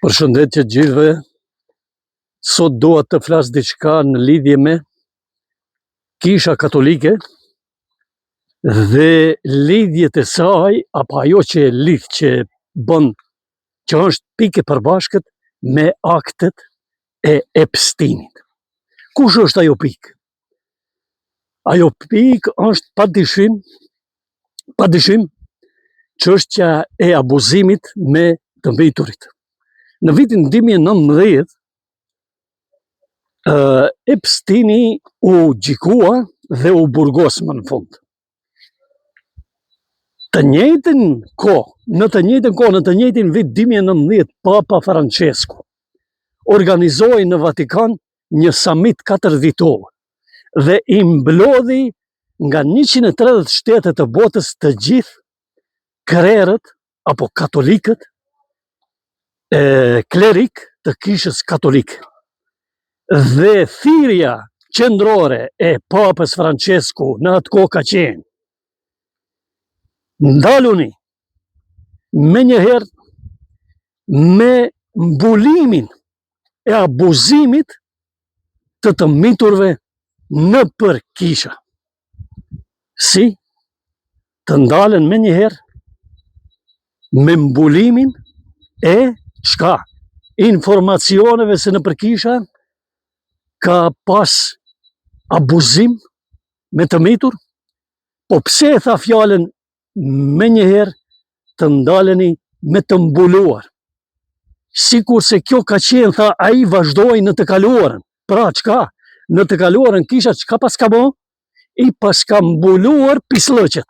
Përshëndetje të gjithëve. Sot dua të flas diçka në lidhje me Kisha Katolike dhe lidhjet e saj, apo ajo që e lidh, që bën, që është pikë e përbashkët me aktet e Epsteinit. Kush është ajo pikë? Ajo pikë është padyshim çështja e abuzimit me të mbiturit. Në vitin 2019, Epsteini u gjikua dhe u burgos më në fund. Në të njëjtin vit 2019, Papa Francesku organizoi në Vatikan një summit 4 ditor dhe i mblodhi nga 130 shtete të botës të gjithë krerët apo katolikët, klerik të Kishës Katolike. Dhe thirrja qendrore e Papës Francesku në atë kohë ka qenë: ndaluni menjëherë me mbulimin e abuzimit të të miturve nëpër kisha. Si? Të ndalen menjëherë me mbulimin e çka? Informacioneve se nëpër kisha ka pas abuzim me të mitur. Po pse e tha fjalën menjëherë të ndaleni me të mbuluar? Sikur se kjo ka qenë, tha ai, vazhdoi në të kaluarën. Pra çka? Në të kaluarën kisha çka pas ka bë? I pas ka mbuluar pislëqet,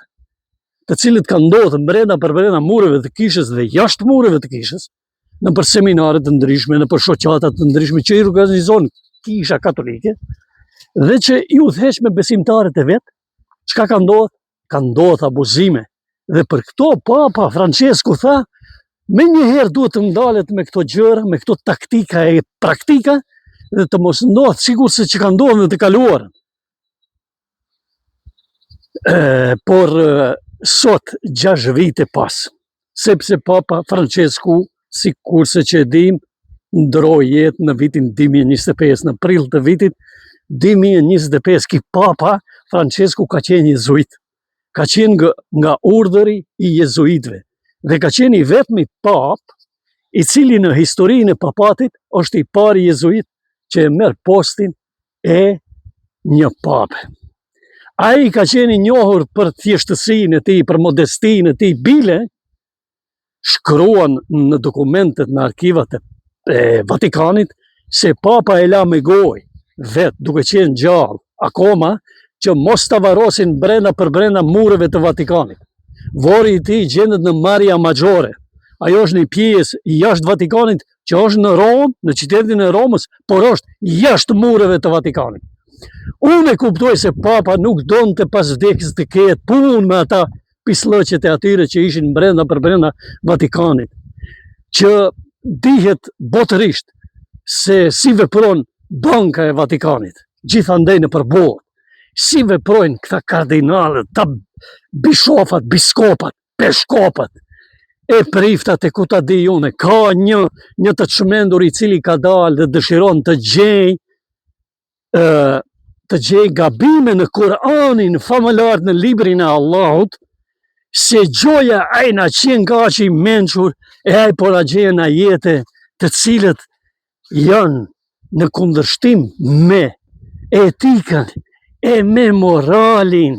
të cilët kanë ndodhur brenda mureve të kishës dhe jashtë mureve të kishës, nëpër seminare të ndryshme, nëpër shoqata të ndryshme që i organizon Kisha Katolike, dhe që i udhëheq me besimtarët e vet. Çka ka ndodhur? Ka ndodhur abuzime. Dhe për këto Papa Francesku tha, menjëherë duhet të ndalet me këto gjëra, me këto taktika e praktika, dhe të mos ndodhë sikur se që ka ndodhur në të kaluarën. Por sot, 6 vite pas, sepse Papa Francesku, sikurse që e dim, ndroi jetë në vitin 2025, në prill të vitit 2025. Ky Papa Francesku ka qenë jezuit, ka qenë nga urdhëri i jezuitëve dhe ka qenë i vetmi pap i cili në historinë e papatit është i pari jezuit që e merr postin e një pape. Ai ka qenë i njohur për thjeshtësinë e tij, për modestinë e tij. Bile shkruan në dokumentet në arkivat e Vatikanit se Papa e la me gojë vet, duke qenë gjallë akoma, që mos ta varrosin brenda mureve të Vatikanit. Vori i tij gjendet në Maria Maggiore. Ajo është një pjesë jashtë Vatikanit, që është në Romë, në qytetin e Romës, por është jashtë mureve të Vatikanit. Unë e kuptoj se Papa nuk donte pas vdekjes të ketë punë me ata pislëqet e atyre që ishin brenda Vatikanit, që dihet botërisht se si vepron banka e Vatikanit, gjithandej në përbohet, si veprojnë këta kardinalët, ta bishofat, biskopat, peshkopat, e priftat e ku ta di une. Ka një të çmendur i cili ka dalë dhe dëshiron të gjej gabime në Kur'anin famëlar, në librin e Allahut, se gjoja ajna qenë ka që i menqur, e aj por a gjenë ajete të cilët janë në kundërshtim me etikën, e me moralin,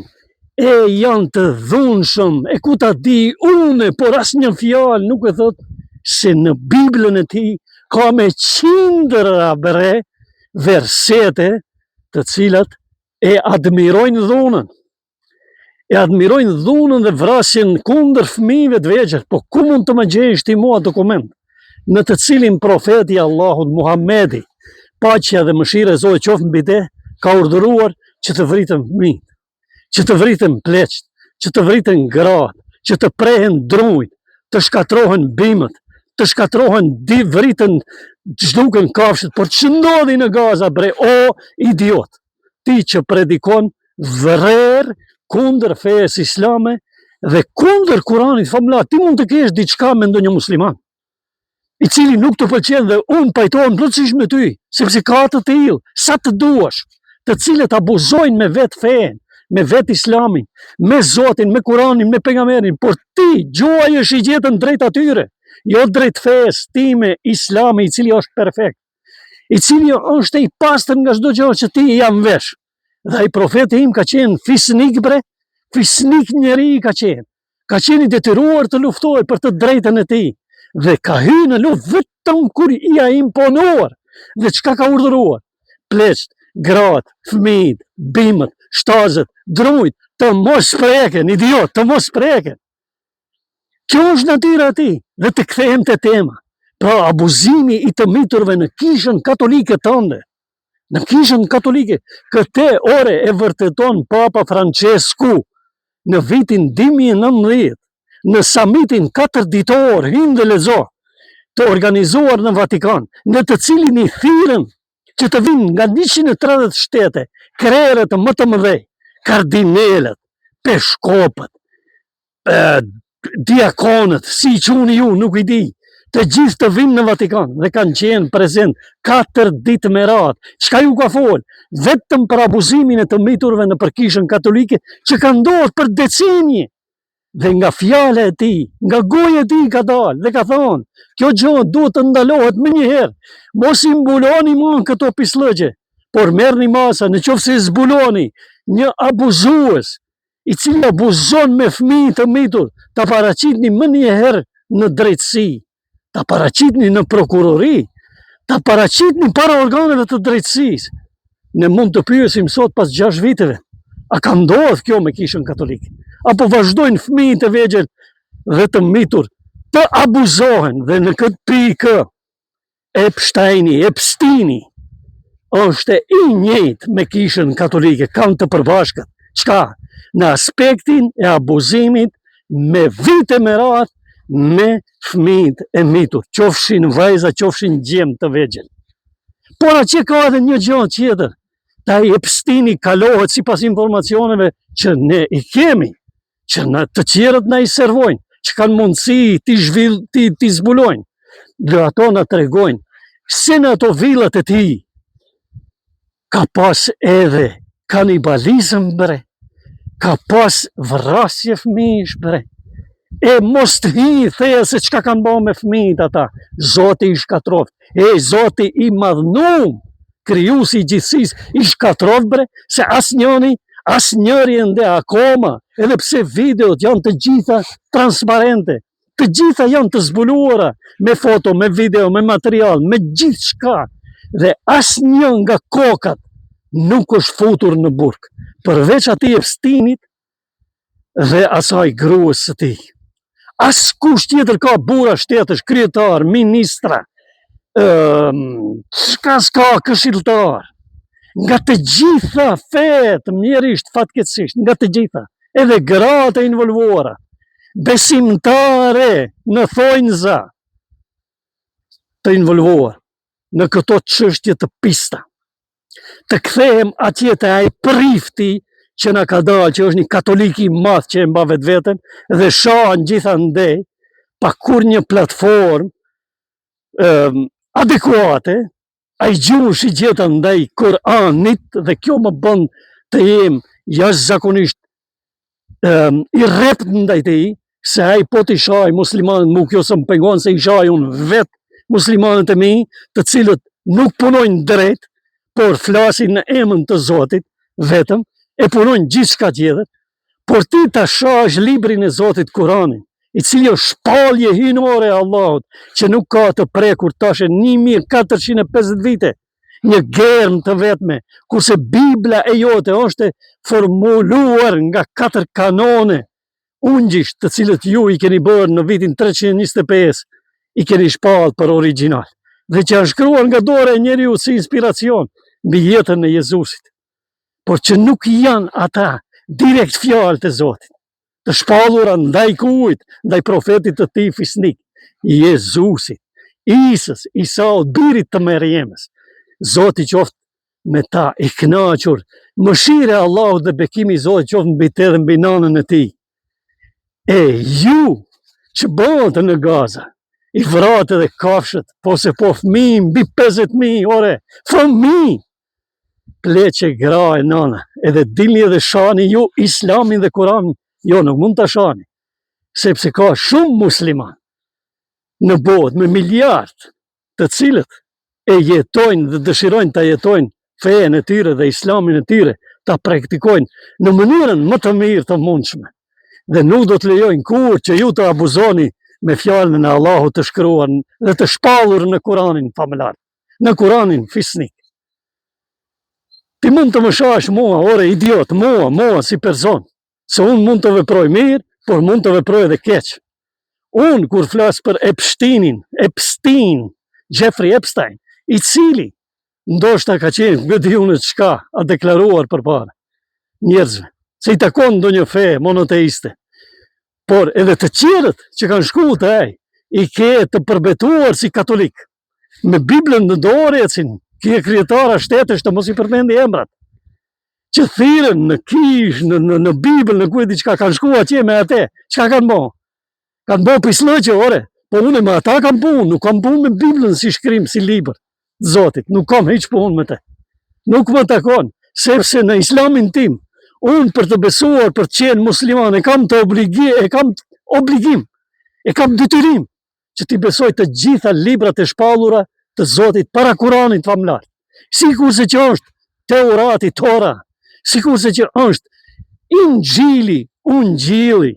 e janë të dhunshëm, e ku ta di une, por as një fjalë nuk e thot se në Biblën e tij ka me qindra versete të cilat e admirojnë dhunën. E admirojnë dhunën dhe vrasjen kundër fëmijëve të vegjël. Po ku mund të më gjejsh ti mua dokument në të cilin profeti Allahut Muhamedi, paqja dhe mëshira e Zotit qoftë mbi te, ka urdhëruar që të vriten fëmijët, që të vriten pleqt, që të vriten gratë, që të prehen drujt, të shkatrohen bimët, të shkatrohen vriten, zhduken kafshët. Por që ndodhi në Gaza, bre, o idiot, ti që predikon vrer kundër fejes islame dhe kundër Kuranit famullar, ti mund të kesh diçka me ndonjë musliman. i cili nuk të pëlqen dhe unë pajtohem plotësisht me ty, sepse ka të tillë, sa të duash, të cilët abuzojnë me vetë fen, me vetë islamin, me Zotin, me Kuranin, me pejgamberin, por ti gjuaj është i gjetën drejt atyre, jo drejt fesë time, islami, i cili është perfekt, i cili është i pastër nga çdo gjë që ti jam vesh. Dhe ai profeti im ka qenë fisnik bre, fisnik njeri ka qenë i detyruar të luftoj për të drejtën e tij, dhe ka hyrë në luftë vetëm kur i a imponuar, dhe çka ka urdhëruar? Pleqt, gratë, fëmijët, bimët, shtazët, drujt, të mos spreken, idiot, të mos spreken. Kjo është natyra e tij, dhe të kthehem te tema. Pra abuzimi i të miturve në kishën katolike tënde. Në kishën katolike, këtë ore e vërteton Papa Francesku në vitin 2019, në samitin 4 ditor, hinë dhe lezo, të organizuar në Vatikan, në të cilin i thirrën që të vinë nga 130 shtete, krerët më të mëdhej, kardinelët, peshkopët, diakonët, si i quni ju, nuk i di, të gjithë të vinë në Vatikan dhe kanë qenë prezent 4 ditë me radhë. Çka ju ka folë? Vetëm për abuzimin e të miturve në përkishën katolike që ka ndodhur për decenje. Dhe nga fjala e tij, nga goja e tij ka dalë dhe ka thonë, kjo gjë duhet të ndalohet më njëherë. Mos i mbuloni mua këto pislëgje, por merrni masa në qoftë se zbuloni një abuzues i cili abuzon me fëmijë të mitur, ta paraqitni më njëherë në drejtësi, ta paraqitni në prokurori, ta paraqitni para organeve të drejtësisë. Ne mund të pyesim sot pas 6 viteve, a ka ndodhur kjo me kishën katolike? Apo vazhdojnë fëmijët e vegjël dhe të mitur të abuzohen? Dhe në këtë pikë Epsteini është i njëjtë me kishën katolike, kanë të përbashkët. Çka? Në aspektin e abuzimit me vite me radhë me fëmijët e mitur, qofshin vajza, qofshin gjemë të vegjël. Por atje ka edhe një gjë tjetër. Ta Epsteini kalohet sipas informacioneve që ne i kemi, që në të tjerët na i servojnë, që kanë mundësi ti zbulojnë. Dhe ato na tregojnë se në ato villat e tij ka pas edhe kanibalizëm bre, ka pas vrasje fëmijësh bre. E mos të hi theja se çka kanë bërë me fëmijët ata. Zoti i shkatroft. Zoti i madhnum, krijuesi i gjithësisë, i shkatroft bre, se asnjëri ende akoma, edhe pse videot janë të gjitha transparente, të gjitha janë të zbuluara me foto, me video, me material, me gjithçka, dhe asnjë nga kokat nuk është futur në burg, përveç atij Epsteinit dhe asaj gruas së tij. Askush tjetër ka burra shtetësh, kryetar, ministra, çka s'ka, këshilltar. Nga të gjitha fet, mjerisht, fatkeqësisht, nga të gjitha, edhe gratë e involvuara, besimtare në thonjza të involvuar në këto çështje të pista. Të kthehem atje te ai prifti që na ka dalë, që është një katolik i madh që e mba vetveten dhe shahen gjithandej pa kur një platformë adekuate, ai gjuhësh i gjeta ndaj Kuranit, dhe kjo më bën të jem jashtëzakonisht i rrept ndaj tij, se ai po t'i shaj muslimanët mu, kjo se më pengon se i shaj unë vetë muslimanët e mi, të cilët nuk punojnë drejt, por flasin në emrin të Zotit vetëm, e punojnë gjithçka tjetër, por ti ta shash librin e Zotit Kuranin, i cili është shpallje hyjnore e Allahut, që nuk ka të prekur tash 1450 vite, një germ të vetme, kurse Bibla e jote është formuluar nga 4 kanone ungjisht, të cilët ju i keni bërë në vitin 325, i keni shpallë për original, dhe që janë shkruar nga dora e njeriu si inspiracion mbi jetën e Jezusit, por që nuk janë ata direkt fjalët e Zotit, të shpallura ndaj kujt, ndaj profetit të tij fisnik, Jezusit, Isës, Isaut, birit të Merjemës. Zoti qoftë me ta, i kënaqur, mëshira e Allahut dhe bekimi i Zotit qoftë mbi te dhe mbi nanën e tij. E ju që bëhet në Gaza, i vratë dhe kafshët, po se po fëmi, mbi 50.000, ore, fëmi, pleqe, gra e nana, edhe dilni edhe shani ju Islamin dhe Kuranin, jo, nuk mund të shani, sepse ka shumë musliman në botë me miliard të cilët e jetojnë dhe dëshirojnë të jetojnë fejen e tyre dhe Islamin e tyre, të praktikojnë në mënyrën më të mirë të mundshme. Dhe nuk do të lejojnë kur që ju të abuzoni me fjalën e Allahut të shkruar dhe të shpallur në Kuranin famlar, në Kuranin fisnik. Ti mund të më shash mua, ore idiot, mua si person, se unë mund të veproj mirë, por mund të veproj edhe keq. Unë kur flas për Epstein, Jeffrey Epstein, i cili ndoshta ka qenë gëdhjunë çka a deklaruar përpara njerëzve, se i takon ndonjë fe monoteiste. Por edhe të tjerët që kanë shkuar te ai, i ke të përbetuar si katolik. Me Biblën në dorë ecin, kje krijetara shtetesh të mos i përmendi emrat. Që thirrën në kish, në Bibël, në kujt diçka kanë shkuar atje me atë. Çka kanë bë? Kanë bë pislëqe, ore. Po unë me ata kam punë, nuk kam punë me Biblën si shkrim, si libër. Zotit, nuk kam hiç punë me të. Nuk më takon, sepse në Islamin tim, unë për të besuar, për të qenë musliman, e kam obligim, e kam detyrim që t'i besoj të gjitha librat e shpallura të Zotit para Kuranit famlar. Sikurse që është Teurati, Tora, sikurse që është Ungjili,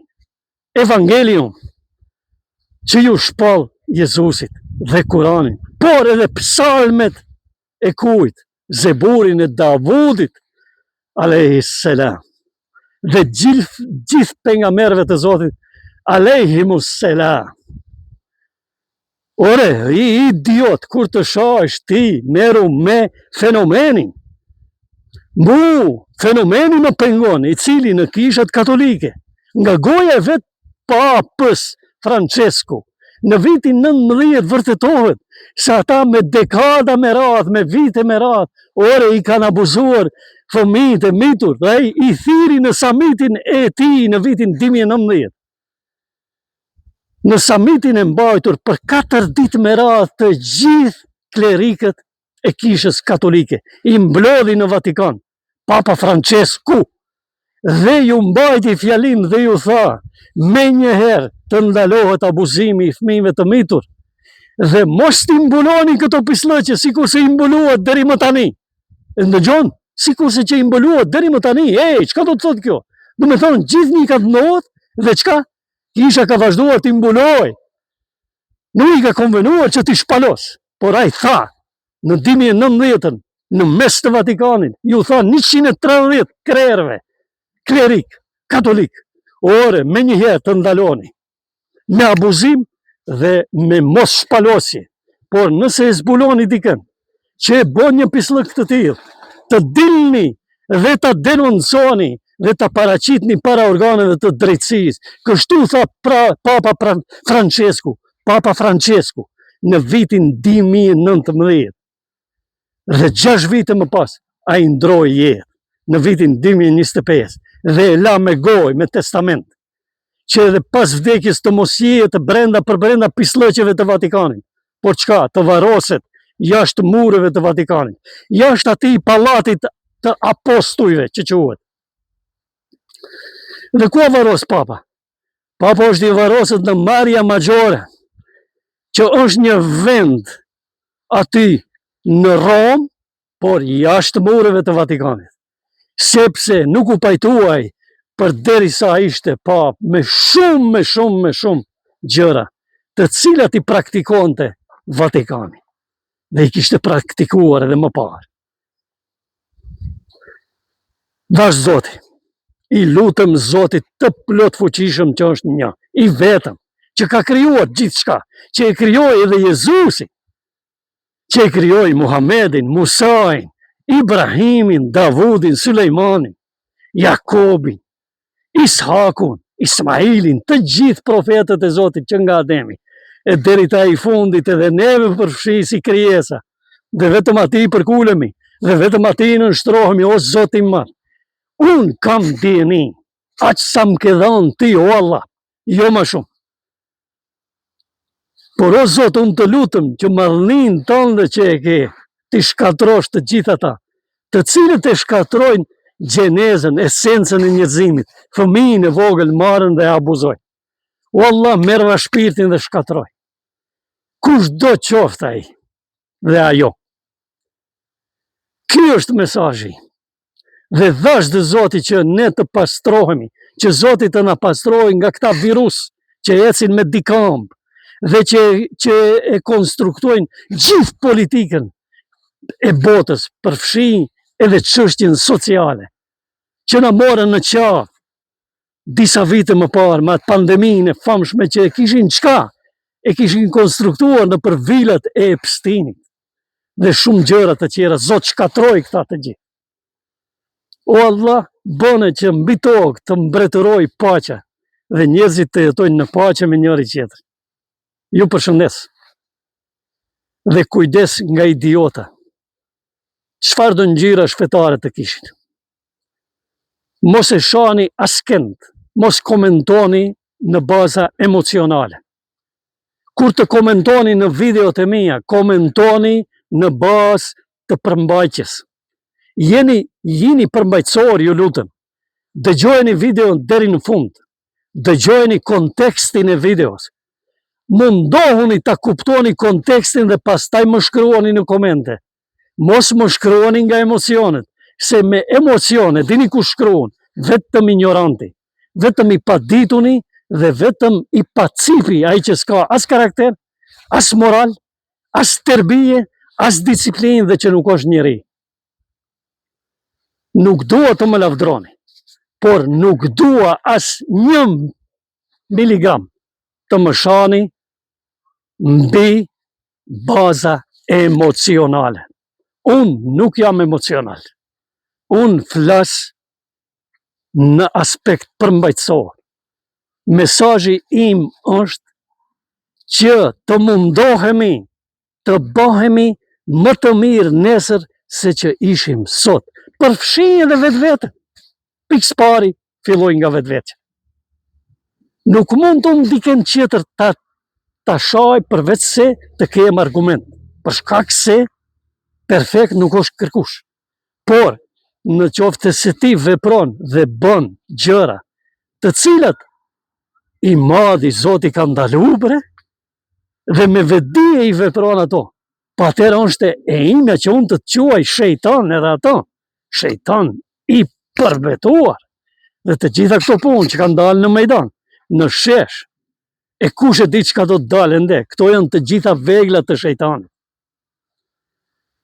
Evangelium, që ju shpall Jezusit dhe Kuranin, por edhe psalmet e kujt, Zeburin e Davudit, alayhis salam, dhe gjithë pejgamberëve të Zotit, alayhimus salam. Ore, i idiot, kur të shash ti, meru me fenomenin. Fenomeni më pengon, i cili në kishat katolike, nga goja e vet papës Francesku, në vitin 19 vërtetohet se ata me dekada me radhë, me vite me radhë, ore i kanë abuzuar fëmijët e mitur, dhe i thiri në samitin e tij në vitin 2019. Në samitin e mbajtur për 4 ditë me radhë të gjithë klerikët e kishës katolike, i mblodhi në Vatikan, Papa Francesku, dhe ju mbajti fjalim dhe ju tha, me njëherë të ndalohet abuzimi i fëmijëve të mitur, dhe mos t'i mbuloni këto pislëqe, sikur se i mbuluat deri më tani. Ndëgjon, sikur se që i mbuluat deri më tani, çka do të thotë kjo? Do me thonë, gjithë një ka të ndodhur, dhe çka? Kisha ka vazhduar t'i mbuloj. Nuk i ka konvenuar që t'i shpalos, por ai tha, në 2019, në mes të Vatikanin, ju tha 130 krerëve, klerik, katolik, ore, me njëherë të ndaloni, me abuzim dhe me mos shpalosje, por nëse e zbuloni dikën, që e bon një pislëk të tillë, të dilni dhe të denonconi dhe të paraqitni para organeve të drejtësisë. Kështu tha Papa Francesku në vitin 2019. Dhe 6 vite më pas, a i ndroi jetë në vitin 2025 dhe e la me gojë, me testament, që edhe pas vdekjes të mos jetë për brenda pislëqeve të Vatikanit. Por çka? Të varoset jashtë mureve të Vatikanit, jashtë atij pallatit të apostujve që quhet. Dhe ku varos Papa? Papa është i varoset në Maria Maggiore, që është një vend aty në Rom, por jashtë mureve të Vatikanit. Sepse nuk u pajtuaj për derisa ishte pap me shumë gjëra, të cilat i praktikonte Vatikani. Dhe i kishte praktikuar edhe më parë. Dash Zoti, i lutëm Zotit të plot fuqishëm që është një, i vetëm, që ka krijuar gjithçka, që e krijoi edhe Jezusin, që e krijoi Muhamedin, Musain, Ibrahimin, Davudin, Sulejmanin, Jakobin, Ishakun, Ismailin, të gjithë profetët e Zotit që nga Ademi, e deri te ai fundit edhe neve përfshi si krijesa, dhe vetëm atij përkulemi, dhe vetëm atij nënshtrohemi, o Zoti i madh. Unë kam dieni, aq sa më ke dhënë ti, o Allah, jo më shumë. Por o Zot, unë të lutëm që marrnin tonë që e ke, ti shkatrosh të gjitha ta, të cilët e shkatrojnë gjenezën, esencën e njerëzimit, fëmijën e vogël marrën dhe abuzojnë. O Allah, merrva shpirtin dhe shkatroj. Kush do qoftë ai dhe ajo. Ky është mesazhi. Dhe dhash dhe Zoti që ne të pastrohemi, që Zoti të na pastrojë nga këta virus që ecin me dikëmbë dhe që e konstruktojnë gjithë politikën e botës, përfshi edhe çështjen sociale, që na morën në qafë disa vite më parë me atë pandeminë e famshme që e kishin çka? E kishin konstruktuar në për vilat e Epsteinit dhe shumë gjëra të tjera. Zot shkatroi këta të gjithë. O Allah, bëne që mbi tokë të mbretëroj paqja dhe njerëzit të jetojnë në paqe me njëri tjetrin. Ju përshëndes dhe kujdes nga idiota. Çfarë do ngjyra shpetare të kishin. Mos e shani askënd, mos komentoni në baza emocionale. Kur të komentoni në videot e mia, komentoni në bazë të përmbajtjes. Jini përmbajtësor, ju lutem. Dëgjojeni videon deri në fund. Dëgjojeni kontekstin e videos. Mundohuni ta kuptoni kontekstin dhe pastaj më shkruani në komente. Mos më shkruani nga emocionet, se me emocione, dini ku shkruan, vetëm ignoranti, vetëm i padituni dhe vetëm i pacipi, ai që s'ka as karakter, as moral, as tërbije, as disiplinë dhe që nuk është njeri. Nuk dua të më lavdroni, por nuk dua as 1 miligram të më shani mbi baza emocionale. Unë nuk jam emocional. Unë flas në aspekt përmbajtësor. Mesazhi im është që të mundohemi të bëhemi më të mirë nesër se që ishim sot. Përfshi edhe vetvete. Pikës pari filloj nga vetvetja. Nuk mund të ndiken tjetër ta shaj përveç se të kem argument. Për shkak se perfekt nuk është kërkush. Por në qoftë se ti vepron dhe bën gjëra të cilat i madhi Zoti ka ndaluar bre, dhe me vetdije i vepron ato, patera është e ime që unë të quaj shejtan edhe ato, shejtan i përvetuar, dhe të gjitha këto punë që kanë dalë në Mejdan, në shesh, e kush e di çka do të dalë ende, këto janë të gjitha veglat të shejtanit.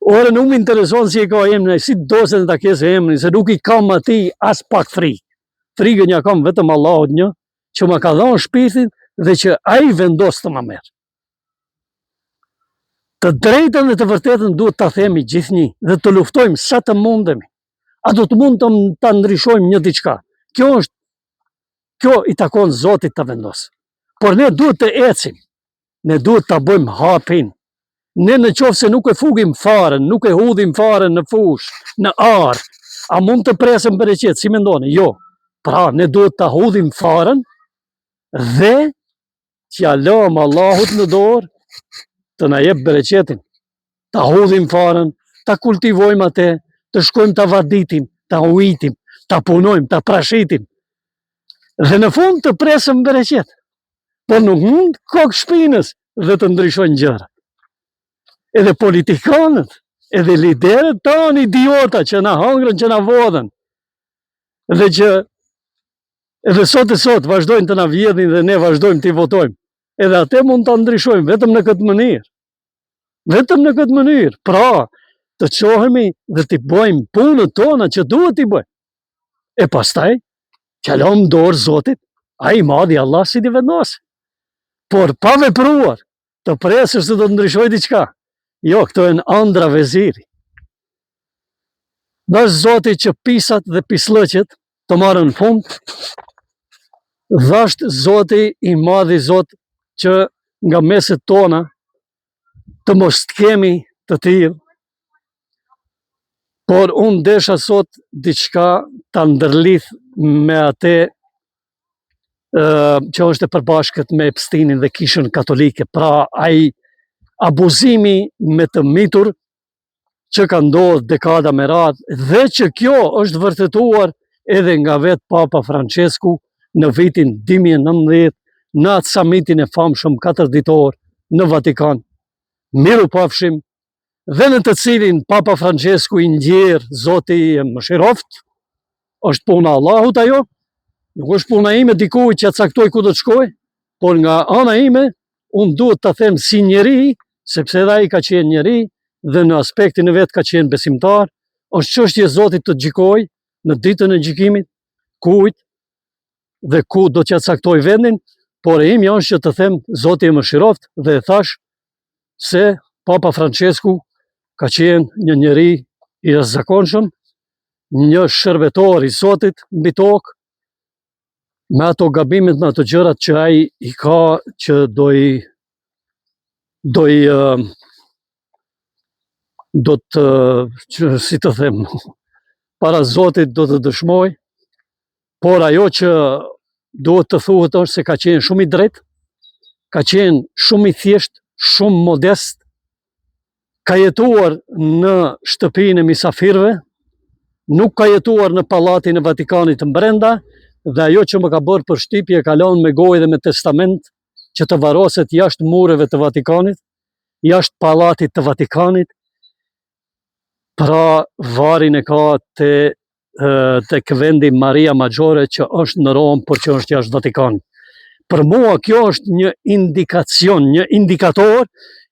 Ore nuk më intereson si e ka emrin, si doset ta kesë emrin, se nuk i kam atij as pak frikë. Frikën ja kam vetëm Allahut një, që më ka dhënë shpirtin dhe që ai vendos të më merr. Të drejtën dhe të vërtetën duhet ta themi gjithnjë dhe të luftojmë sa të mundemi. A do të mund ta ndryshojmë një diçka? Kjo i takon Zotit të vendosë. Por ne duhet të ecim. Ne duhet ta bëjmë hapin. Ne në qoftë se nuk e fugim faren, nuk e hudhim faren në fush, në ar, a mund të presim bereqet, si mendoni? Jo. Pra, ne duhet ta hudhim faren dhe t'ja lëm Allahut në dorë të na jep bereqetin. Ta hudhim faren, ta kultivojmë atë, të shkojmë ta vaditim, ta ujitim, ta punojmë, ta prashitim. Dhe në fund të presëm bereqet. Por nuk mund kokë shpinës dhe të ndryshojnë gjëra. Edhe politikanët, edhe liderët tonë idiota që na hangrën, që na vodhen, dhe që edhe sot e sot vazhdojnë të na vjedhin dhe ne vazhdojmë t'i votojmë. Edhe atë mund të ndryshojmë vetëm në këtë mënyrë. Vetëm në këtë mënyrë. Pra, të qohemi dhe t'i bëjmë punët tona që duhet t'i bëjmë. E pastaj, t'ja lëmë dorë Zotit, ai madhi Allah si t'i vendosë. Por pa vepruar, të presësh se do të ndryshoj diçka. Jo, këto e në andra veziri. Dash Zoti që pisat dhe pislëqet të marrën fund, dhasht Zoti i madhi Zot që nga meset tona të mos të kemi të tillë, por unë desha sot diçka ta ndërlidh me atë që është e përbashkët me Epsteinin dhe Kishën Katolike. Pra ai abuzimi me të mitur që ka ndodhur dekada me radhë dhe që kjo është vërtetuar edhe nga vetë Papa Francesku në vitin 2019 në atë samitin e famshëm 4 ditor në Vatikan. Miru pafshim, dhe në të cilin Papa Francesku i ndjerë Zoti mëshiroft, është puna Allahut ajo, nuk është puna ime dikujt që caktoj ku do të shkoj, por nga ana ime, unë duhet të them si njeri, sepse edhe ai ka qenë njeri, dhe në aspektin e vetë ka qenë besimtar, është çështje e Zotit të gjykoj në ditën e gjykimit, kujt dhe ku do t'ja caktoj vendin, por e imja është që të them Zoti e mëshiroft dhe e thash se Papa Francesku ka qenë një njeri i jashtëzakonshëm, një shërbetor i Zotit mbi tokë, me ato gabimet, me ato gjërat që ai i ka, që do të, si të them, para Zotit do të dëshmoj, por ajo që duhet të thuhet është se ka qenë shumë i drejtë, ka qenë shumë i thjeshtë, shumë modest, ka jetuar në shtëpinë e misafirëve, nuk ka jetuar në pallatin e Vatikanit të brenda, dhe ajo që më ka bërë përshtypje ka lënë me gojë dhe me testament që të varoset jashtë mureve të Vatikanit, jashtë pallatit të Vatikanit, pra varin e ka tek vendi Maria Maggiore që është në Rom, por që është jashtë Vatikanit. Për mua kjo është një indikacion, një indikator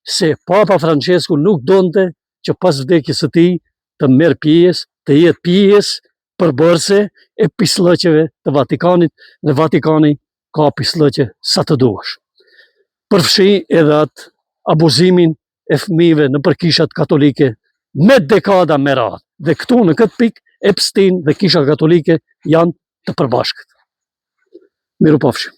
se Papa Francesku nuk donte që pas vdekjes së tij të merr pjesë, të jetë pjesë përbërëse e pislëqeve të Vatikanit, dhe Vatikani ka pislëqe sa të duash. Përfshi edhe atë abuzimin e fëmijëve në kishat katolike me dekada me radhë. Dhe këtu në këtë pikë Epstein dhe Kisha Katolike janë të përbashkët. Miru pafshim.